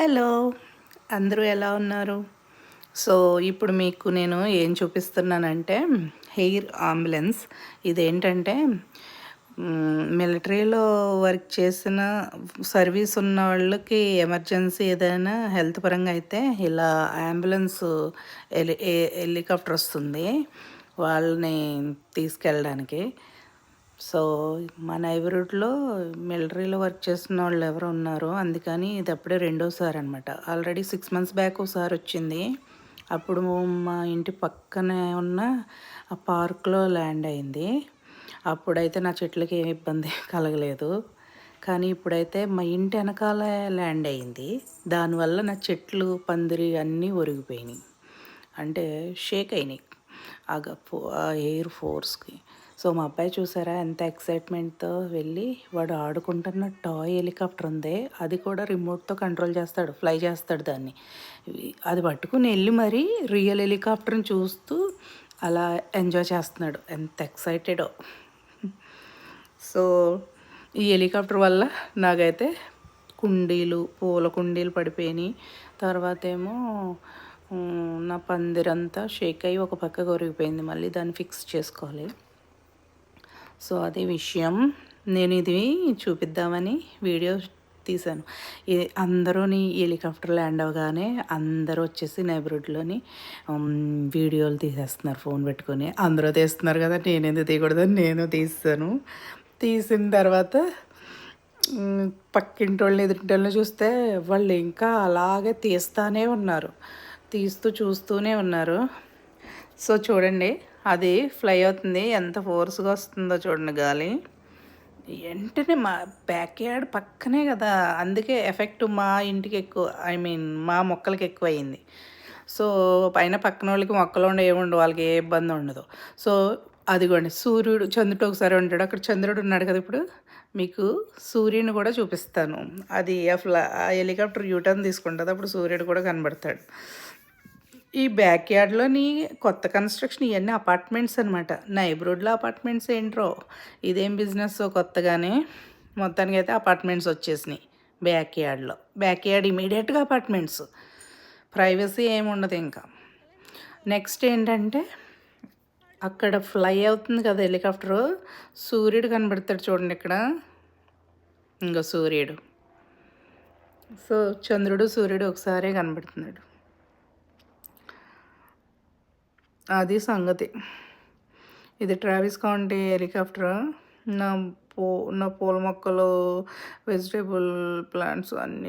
Hello! అందరూ ఎలా ఉన్నారు? సో, ఇప్పుడు మీకు నేను ఏం చూపిస్తున్నానంటే, హెయిర్ అంబులెన్స్. ఇదేంటంటే మిలిటరీలో వర్క్ చేసిన సర్వీస్ ఉన్న వాళ్ళకి ఎమర్జెన్సీ ఏదైనా హెల్త్ పరంగా అయితే ఇలా అంబులెన్స్ హెలికాప్టర్ వస్తుంది వాళ్ళని తీసుకెళ్ళడానికి. సో, మా నైబర్‌హుడ్‌లో మిలిటరీలో వర్క్ చేస్తున్నోళ్ళు ఎవరో ఉన్నారు. అందుకని ఇది అప్పుడే రెండోసారనమాట. ఆల్రెడీ 6 మంత్స్ బ్యాక్ ఒకసారొచ్చింది. అప్పుడు మా ఇంటి పక్కనే ఉన్న ఆ పార్క్‌లో ల్యాండ్ అయింది. అప్పుడైతే నా చెట్లకి ఏమి ఇబ్బంది కలగలేదు. కానీ ఇప్పుడైతే మా ఇంటి ఎనకాలే ల్యాండ్ అయింది. దానివల్ల నా చెట్లు, పందిరి అన్నీ ఒరిగిపోయినాయి. అంటే షేక్ అయినాయి. ఆ ఎయిర్ ఫోర్స్‌కి. సో, మా అబ్బాయి చూసారా ఎంత ఎక్సైట్‌మెంట్‌తో వెళ్ళి వాడు ఆడుకుంటున్న టాయ్ హెలికాప్టర్ ఉందే, అది కూడా రిమోట్‌తో కంట్రోల్ చేస్తాడు. ఫ్లై చేస్తాడు దాన్ని. అది పట్టుకుని ఎళ్లి మరి రియల్ హెలికాప్టర్‌ని చూస్తూ అలా ఎంజాయ్ చేస్తున్నాడు. ఎంత ఎక్సైటెడో. సో, ఈ హెలికాప్టర్ వల్ల నాకైతే పూల కుండీలు పడిపోయినాయి. తర్వాతేమో నా పందిరంతా షేక్ అయ్యి ఒక పక్కకు ఒరిగిపోయింది. మళ్ళీ దాన్ని ఫిక్స్ చేసుకోవాలి. సో, అది విషయం. నేను ఇది చూపిద్దామని వీడియో తీశాను. అందరూని హెలికాప్టర్ ల్యాండ్ అవ్వగానే అందరూ వచ్చేసి నైబర్‌హుడ్‌లోని వీడియోలు తీసేస్తున్నారు ఫోన్ పెట్టుకొని. అందరూ తీస్తున్నారు కదా! నేనెందుకు తీయకూడదని నేను తీసేసాను. తీసిన తర్వాత పక్కింటోళ్ళని, ఎదురింటోళ్ళని చూస్తే వాళ్ళు ఇంకా అలాగే తీస్తానే ఉన్నారు. చూస్తూనే ఉన్నారు. సో, చూడండి అది ఫ్లై అవుతుంది. ఎంత ఫోర్స్‌గా వస్తుందో చూడండి గాలి. వెంటనే మా బ్యాక్ యార్డ్ పక్కనే కదా! అందుకే ఎఫెక్ట్ మా ఇంటికి ఎక్కువ మా మొక్కలకి ఎక్కువయింది. సో, పైన పక్కనోళ్ళకి మొక్కలుండవు ఏముండవు. వాళ్ళకి ఏ ఇబ్బంది ఉండదు. సో, అదిగోండి చంద్రుడు ఒకసారి ఉంటాడు. అక్కడ చంద్రుడు ఉన్నాడు కదా! ఇప్పుడు మీకు సూర్యుడిని కూడా చూపిస్తాను. అది ఆ హెలికాప్టర్ యూటర్న్ తీసుకుంటది. అప్పుడు సూర్యుడు కూడా కనబడతాడు. ఈ బ్యాక్ యార్డ్‌లోని కొత్త కన్‌స్ట్రక్షన్ ఇయన్నీ అపార్ట్మెంట్స్ అనమాట. నైబర్‌హుడ్‌లో అపార్ట్మెంట్స్ ఏంట్రో! ఇదేం బిజినెస్సో కొత్తగానే మొత్తానికైతే అపార్ట్మెంట్స్ వచ్చేసినాయి బ్యాక్ యార్డ్‌లో. బ్యాక్ యార్డ్ ఇమ్మీడియేట్‌గా అపార్ట్మెంట్స్. ప్రైవసీ ఏముండదు ఇంకా. నెక్స్ట్ ఏంటంటే అక్కడ ఫ్లై అవుతుంది కదా హెలికాప్టరు. సూర్యుడు కనబడతాడు చూడండి ఇక్కడ. ఇంగో సూర్యుడు. సో, చంద్రుడు, సూర్యుడు ఒకసారే కనబడుతున్నాడు. అది సంగతి. ఇది ట్రావిస్ కౌంటీ హెలికాప్టర్. నా నా పూల మొక్కలు, వెజిటేబుల్ ప్లాంట్స్ అన్నీ